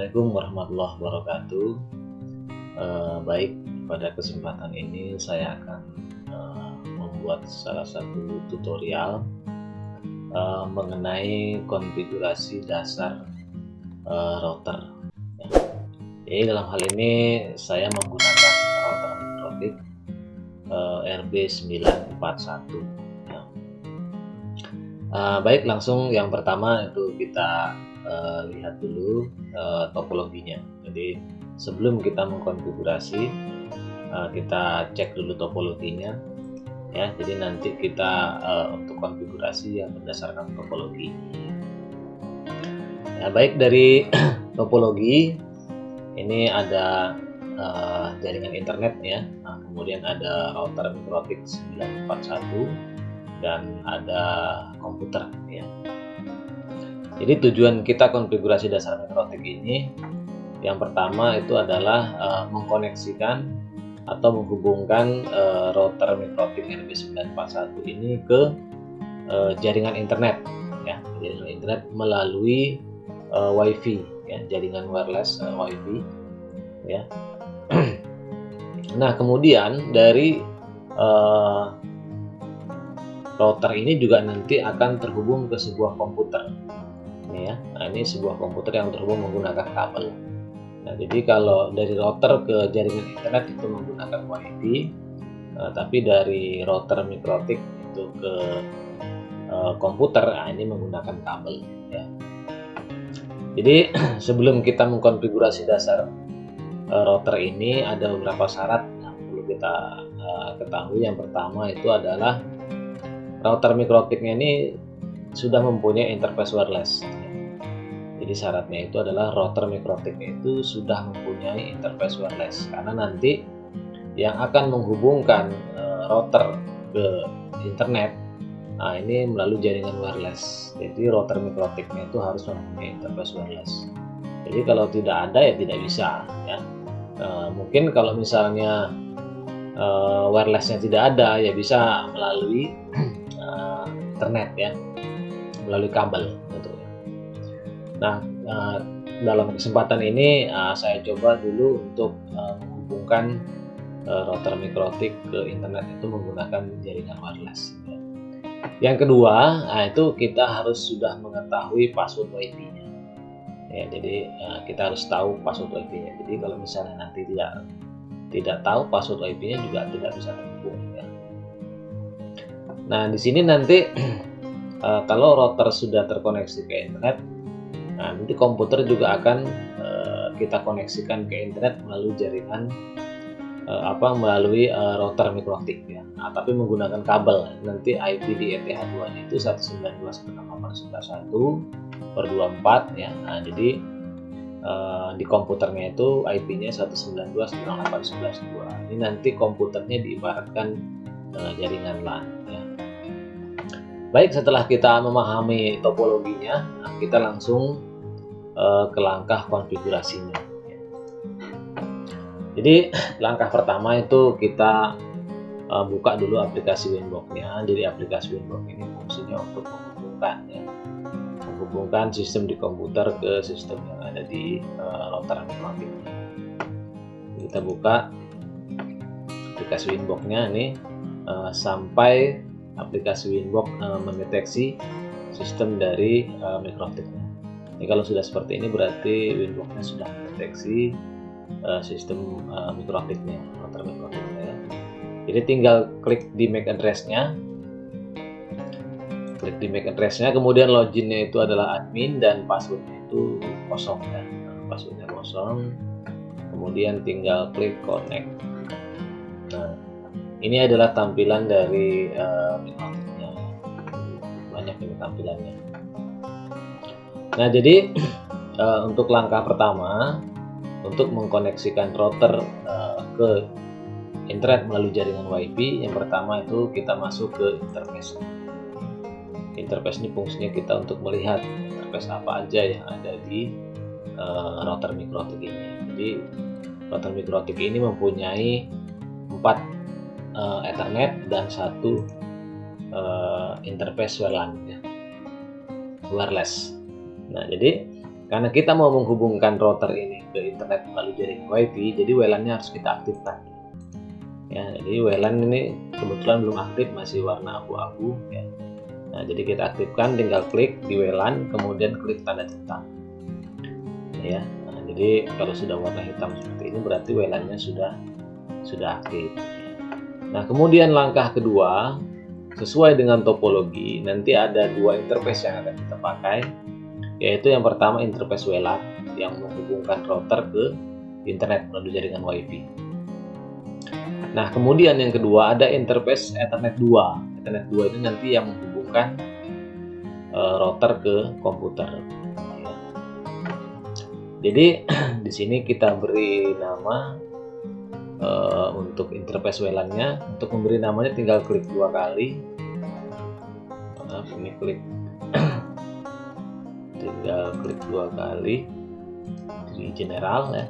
Assalamualaikum warahmatullahi wabarakatuh. Baik, pada kesempatan ini saya akan membuat salah satu tutorial mengenai konfigurasi dasar router. Jadi dalam hal ini saya menggunakan router mikrotik RB941. Baik, langsung yang pertama itu kita lihat dulu topologinya. Jadi sebelum kita mengkonfigurasi, kita cek dulu topologinya ya. Jadi nanti kita untuk konfigurasi yang berdasarkan topologi ya. Baik, dari topologi ini ada jaringan internet ya. Kemudian ada router mikrotik 941 dan ada komputer ya. Jadi tujuan kita konfigurasi dasar mikrotik ini, yang pertama itu adalah mengkoneksikan atau menghubungkan router mikrotik RB941 ini ke jaringan internet ya, jaringan internet melalui WiFi ya, jaringan wireless WiFi ya. Nah, kemudian dari router ini juga nanti akan terhubung ke sebuah komputer. Ya. Nah, ini sebuah komputer yang terhubung menggunakan kabel. Nah, jadi kalau dari router ke jaringan internet itu menggunakan WiFi, tapi dari router mikrotik itu ke komputer, ini menggunakan kabel. Ya. Jadi sebelum kita mengkonfigurasi dasar router ini, ada beberapa syarat yang perlu kita ketahui. Yang pertama itu adalah router mikrotiknya ini sudah mempunyai interface wireless. Jadi syaratnya itu adalah router mikrotiknya itu sudah mempunyai interface wireless, karena nanti yang akan menghubungkan router ke internet, nah ini melalui jaringan wireless. Jadi router mikrotiknya itu harus mempunyai interface wireless. Jadi kalau tidak ada ya tidak bisa ya. Mungkin kalau misalnya wirelessnya tidak ada ya bisa melalui internet ya, melalui kabel gitu. Nah, dalam kesempatan ini saya coba dulu untuk menghubungkan router mikrotik ke internet itu menggunakan jaringan wireless. Yang kedua, itu kita harus sudah mengetahui password WiFi-nya. Ya, jadi kita harus tahu password WiFi-nya. Jadi kalau misalnya nanti tidak tahu password WiFi-nya juga tidak bisa terhubung. Ya. Nah, di sini nanti kalau router sudah terkoneksi ke internet, nah nanti komputer juga akan kita koneksikan ke internet melalui jaringan melalui router mikrotik ya. Nah, tapi menggunakan kabel. Nanti IP di ETH2 itu 192.168.1/24 ya. Nah, jadi di komputernya itu IP-nya 192.168.11.2. Ini nanti komputernya diibaratkan jaringan LAN ya. Baik, setelah kita memahami topologinya, kita langsung ke langkah konfigurasinya. Jadi langkah pertama itu kita buka dulu aplikasi Winbox-nya. Jadi aplikasi Winbox ini fungsinya untuk menghubungkan sistem di komputer ke sistem yang ada di router mikrotik. Kita buka aplikasi Winbox-nya ini sampai aplikasi Winbox mendeteksi sistem dari mikrotiknya. Ini kalau sudah seperti ini berarti Winbox-nya sudah mendeteksi sistem mikrotiknya, router mikrotiknya ya. Jadi tinggal klik di MAC address-nya. Klik di MAC address-nya, kemudian loginnya itu adalah admin dan passwordnya itu kosong ya. Passwordnya kosong. Kemudian tinggal klik connect. Nah, ini adalah tampilan dari mikrotiknya. Banyak ini tampilannya. Nah, jadi untuk langkah pertama untuk mengkoneksikan router ke internet melalui jaringan WiFi, yang pertama itu kita masuk ke interface. Interface ini fungsinya kita untuk melihat interface apa aja yang ada di router mikrotik ini. Jadi router mikrotik ini mempunyai 4 Ethernet dan 1 interface WLAN ya, wireless. Nah, jadi karena kita mau menghubungkan router ini ke internet melalui jaringan WiFi, jadi WLAN-nya harus kita aktifkan. Ya, jadi WLAN ini kebetulan belum aktif, masih warna abu-abu ya. Nah, jadi kita aktifkan, tinggal klik di WLAN, kemudian klik tanda centang. Ya. Nah, jadi kalau sudah warna hitam seperti ini berarti WLAN-nya sudah aktif. Nah, kemudian langkah kedua, sesuai dengan topologi, nanti ada dua interface yang akan kita pakai, yaitu yang pertama interface WLAN yang menghubungkan router ke internet melalui jaringan WiFi. Nah, kemudian yang kedua ada interface Ethernet 2. Ethernet 2 ini nanti yang menghubungkan router ke komputer. Ya. Jadi di sini kita beri nama untuk interface WLAN-nya. Untuk memberi namanya tinggal klik 2 kali. Maaf, ini klik tinggal klik 2 kali di general ya.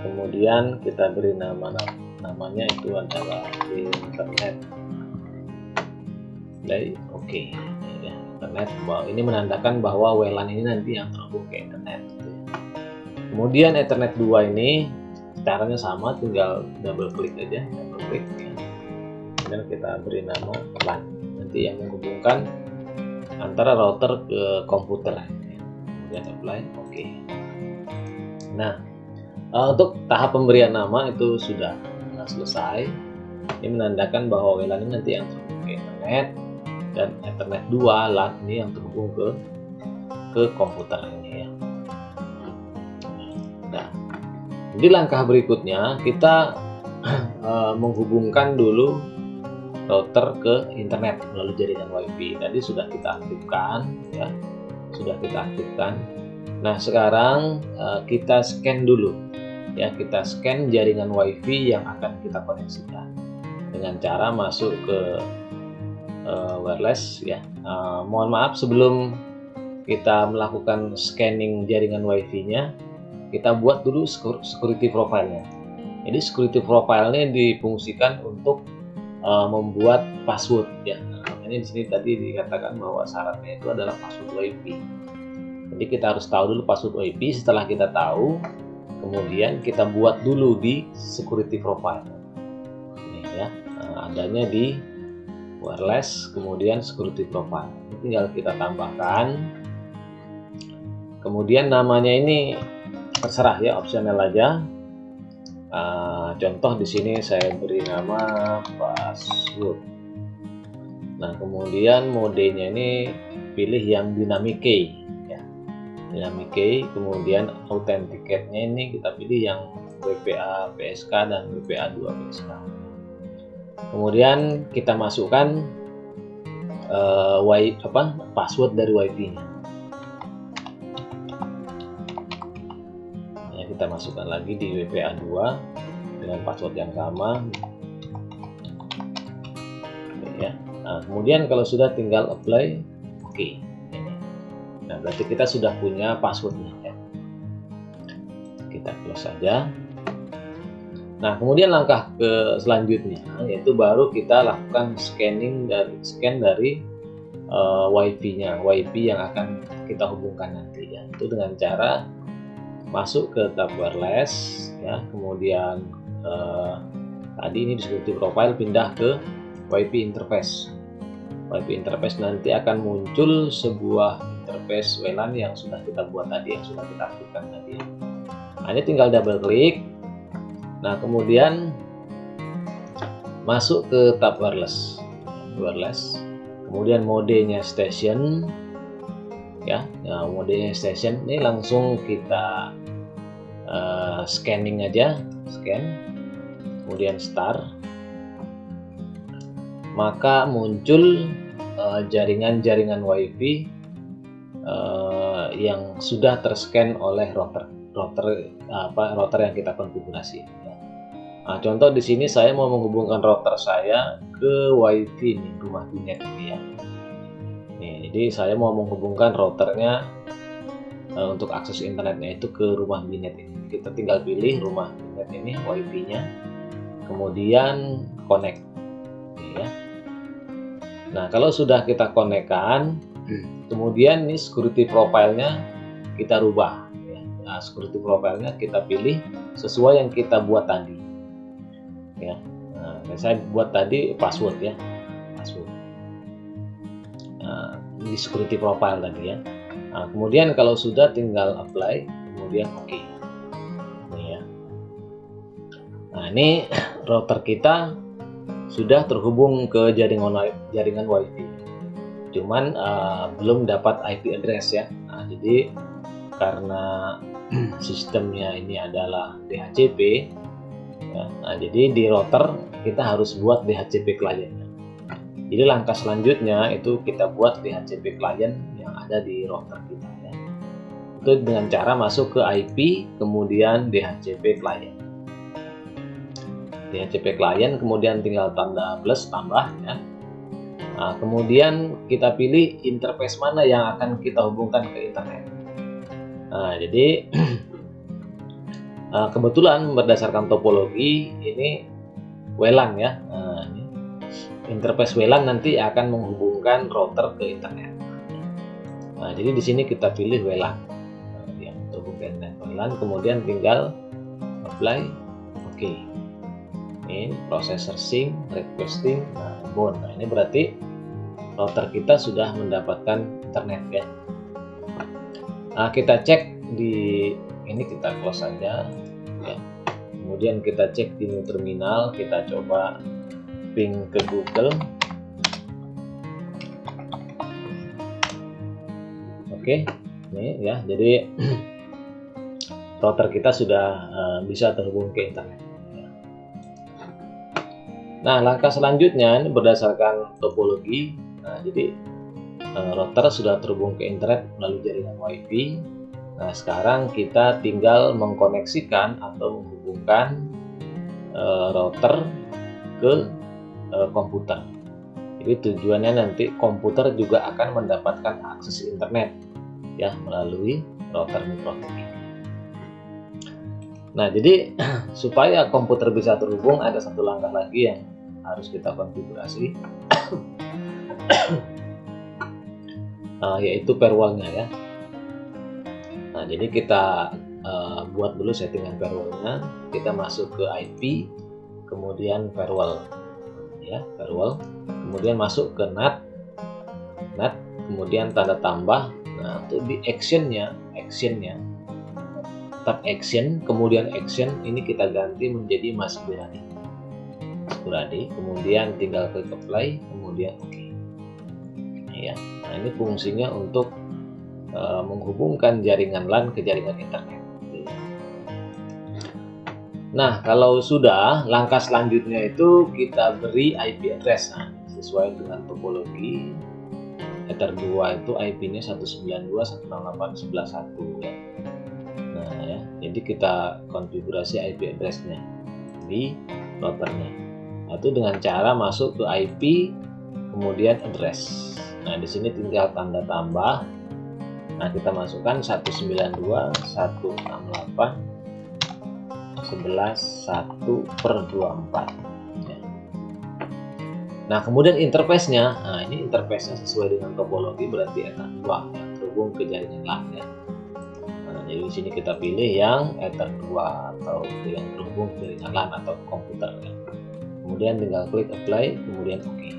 Kemudian kita beri namanya itu adalah internet. Jadi oke. Ya, internet. Ini menandakan bahwa WLAN ini nanti yang terhubung ke internet. Kemudian Ethernet 2 ini caranya sama, tinggal double klik aja, double klik ya. Kemudian kita beri nama LAN, nanti yang menghubungkan antara router ke komputer ya. Kemudian apply, oke. Nah, untuk tahap pemberian nama itu sudah selesai. Ini menandakan bahwa WLAN ini nanti yang terhubung ke internet, dan Ethernet 2 LAN ini yang terhubung ke komputer ini ya. Nah, di langkah berikutnya kita menghubungkan dulu router ke internet melalui jaringan WiFi. Tadi sudah kita aktifkan ya, sudah kita aktifkan. Nah, sekarang kita scan dulu ya, kita scan jaringan WiFi yang akan kita koneksikan dengan cara masuk ke wireless ya. Mohon maaf, sebelum kita melakukan scanning jaringan WiFi-nya, kita buat dulu security profile-nya. Jadi security profile-nya difungsikan untuk membuat password ya. Nah, makanya di sini tadi dikatakan bahwa syaratnya itu adalah password WiFi. Jadi kita harus tahu dulu password WiFi. Setelah kita tahu, kemudian kita buat dulu di security profile. Ini ya, adanya di wireless, kemudian security profile. Ini tinggal kita tambahkan. Kemudian namanya ini terserah ya, opsional aja. Contoh di sini saya beri nama password. Nah, kemudian modenya ini pilih yang dynamic key ya. Dynamic key, kemudian authenticate-nya ini kita pilih yang WPA PSK dan WPA 2 PSK. Kemudian kita masukkan password dari WiFi-nya. Ya, kita masukkan lagi di WPA 2 dengan password yang sama. Ya. Nah, kemudian kalau sudah tinggal apply, oke. Nah, berarti kita sudah punya passwordnya ya. Kita close saja. Nah, kemudian langkah ke selanjutnya yaitu baru kita lakukan scan dari WiFi-nya, WiFi yang akan kita hubungkan nanti ya. Itu dengan cara masuk ke tab wireless ya, kemudian tadi ini di security profile pindah ke WiFi interface. WiFi interface nanti akan muncul sebuah interface WLAN yang sudah kita buat tadi, yang sudah kita aktifkan tadi. Nah, ini tinggal double klik. Nah, kemudian masuk ke tab wireless. Kemudian modenya station ya. Nah, modenya station ini langsung kita scanning aja, scan. Kemudian start. Maka muncul jaringan-jaringan WiFi yang sudah terscan oleh router yang kita konfigurasi. Nah, contoh di sini saya mau menghubungkan router saya ke WiFi nih, rumah binet ini ya. Nih, jadi saya mau menghubungkan routernya untuk akses internetnya itu ke rumah binet ini. Kita tinggal pilih rumah binet ini, WiFi-nya, kemudian connect. Ya. Nah, kalau sudah kita konekkan, kemudian nih security profile-nya kita rubah ya. Nah, security profile-nya kita pilih sesuai yang kita buat tadi ya. Nah, saya buat tadi password ya, password di security profile tadi ya. Nah, kemudian kalau sudah tinggal apply, kemudian oke. Ini ya. Nah, ini router kita sudah terhubung ke jaringan WiFi. Cuman belum dapat IP address ya. Nah, jadi karena sistemnya ini adalah DHCP ya. Nah, jadi di router kita harus buat DHCP client. Jadi langkah selanjutnya itu kita buat DHCP client yang ada di router kita ya. Itu dengan cara masuk ke IP kemudian DHCP client. DHCP client kemudian tinggal tanda plus tambah ya. Nah, kemudian kita pilih interface mana yang akan kita hubungkan ke internet. Nah, jadi kebetulan berdasarkan topologi ini WLAN ya. Nah, ini interface WLAN nanti akan menghubungkan router ke internet. Nah, jadi di sini kita pilih WLAN yang terhubung ke internet WLAN, kemudian tinggal apply, oke. Ini proses searching, requesting, bound. Nah, ini berarti router kita sudah mendapatkan internet ya. Nah, kita cek di ini, kita close saja ya. Kemudian kita cek di new terminal, kita coba ping ke Google. Oke, ini ya. Jadi router kita sudah bisa terhubung ke internet. Nah, langkah selanjutnya ini berdasarkan topologi. Nah, jadi router sudah terhubung ke internet melalui jaringan WiFi. Nah, sekarang kita tinggal mengkoneksikan atau menghubungkan router ke komputer. Jadi tujuannya nanti komputer juga akan mendapatkan akses internet ya melalui router microtik ini. Nah, jadi supaya komputer bisa terhubung ada satu langkah lagi yang harus kita konfigurasi, yaitu firewall-nya ya. Nah, jadi kita buat dulu settingan firewall-nya. Kita masuk ke IP, kemudian firewall ya, firewall. Kemudian masuk ke NAT, kemudian tanda tambah. Nah, untuk di actionnya tab action, kemudian action ini kita ganti menjadi Mas Buradi, kemudian tinggal klik apply, kemudian oke. Ya, nah ini fungsinya untuk menghubungkan jaringan LAN ke jaringan internet. Nah, kalau sudah, langkah selanjutnya itu kita beri IP address. Nah, sesuai dengan topologi Ether 2 itu IP-nya 192.168.11.1 ya. Nah ya, jadi kita konfigurasi IP address-nya di routernya. Nah, itu dengan cara masuk ke IP kemudian address. Nah, di sini tinggal tanda tambah. Nah, kita masukkan 192.168.11.1/24 ya. Nah, kemudian interface-nya, nah ini interface-nya sesuai dengan topologi berarti Ether 2 yang terhubung ke jaringan LAN ya. Nah, jadi di sini kita pilih yang Ether 2 atau yang terhubung ke jaringan LAN atau komputer ya. Kemudian tinggal klik apply, kemudian oke.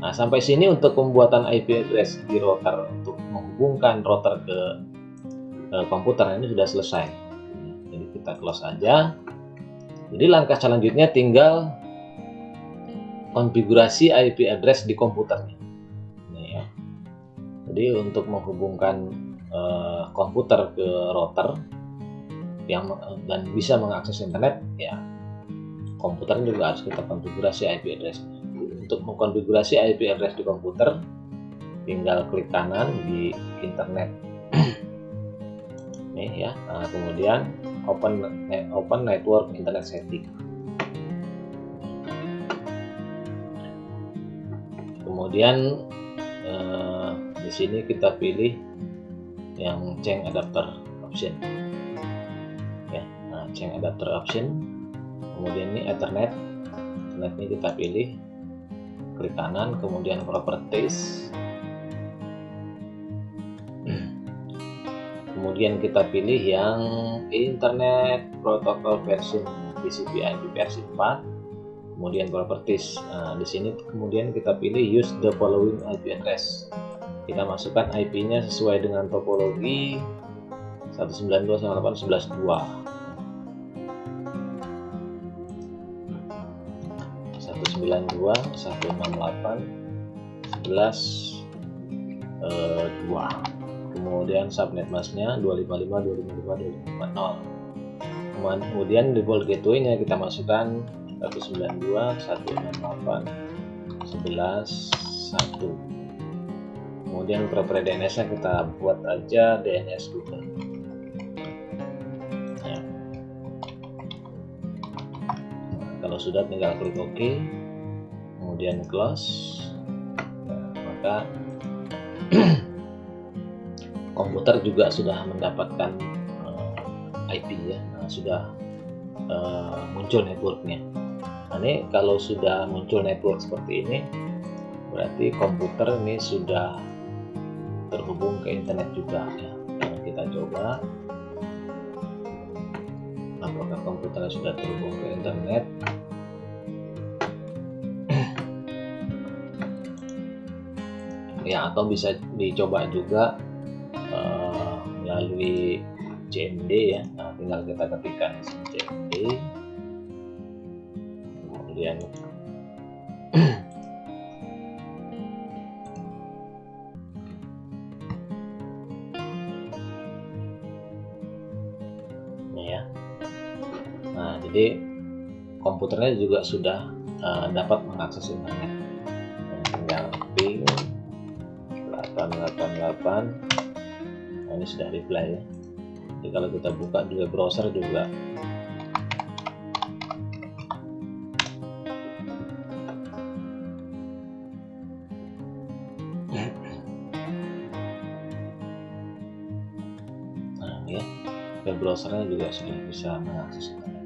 Nah, sampai sini untuk pembuatan IP address di router untuk menghubungkan router ke komputer ini sudah selesai. Jadi kita close aja. Jadi langkah selanjutnya tinggal konfigurasi IP address di komputernya. Ini ya. Jadi untuk menghubungkan komputer ke router yang dan bisa mengakses internet ya, komputer juga harus kita konfigurasi IP address-nya. Untuk mengkonfigurasi IP address di komputer, tinggal klik kanan di internet. Nih ya, nah, kemudian open network internet setting. Kemudian di sini kita pilih yang change adapter option. Ya, nah, change adapter option. Kemudian ini Ethernet ini kita pilih, klik kanan, kemudian properties, kemudian kita pilih yang Internet Protocol version TCP/IP versi 4, kemudian properties. Nah, di sini kemudian kita pilih use the following IP address. Kita masukkan IP-nya sesuai dengan topologi 192.168.11.2. 192.168.11.2. Kemudian subnet masknya 255.255.255.0. Kemudian default gateway-nya kita masukkan 192.168.11.1. Kemudian property DNS-nya kita buat aja DNS Google. Nah, kalau sudah tinggal klik OK, kemudian close. Maka komputer juga sudah mendapatkan IP ya, sudah muncul networknya. Nah, ini kalau sudah muncul network seperti ini, berarti komputer ini sudah terhubung ke internet juga ya. Nah, kita coba apakah komputer sudah terhubung ke internet. Ya, atau bisa dicoba juga melalui CMD ya. Nah, tinggal kita ketikkan CMD, kemudian ini ya. Nah, jadi komputernya juga sudah dapat mengakses internet. Nah, tinggal ping 888. Nah, ini sudah reply ya. Jadi kalau kita buka di web browser juga nah ya, web browsernya juga sudah bisa mengakses internet.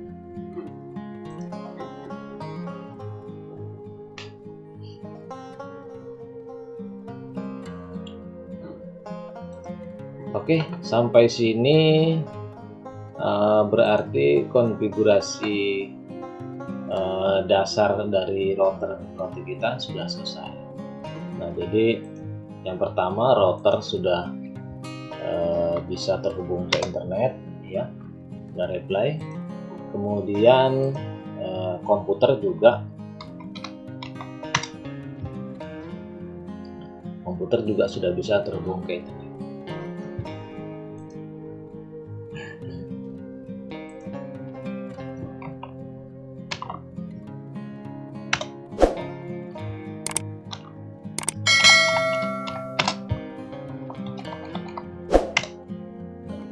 Oke, sampai sini berarti konfigurasi dasar dari router kita sudah selesai. Nah, jadi yang pertama, router sudah bisa terhubung ke internet ya, dan reply. Kemudian komputer juga sudah bisa terhubung ke internet.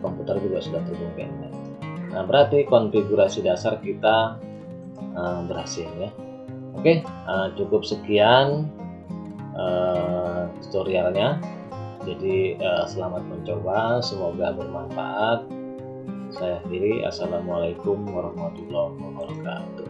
Komputer juga sudah terhubung ke internet. Nah, berarti konfigurasi dasar kita berhasil ya. Oke, cukup sekian tutorialnya. Jadi selamat mencoba, semoga bermanfaat. Saya akhiri, assalamualaikum warahmatullahi wabarakatuh.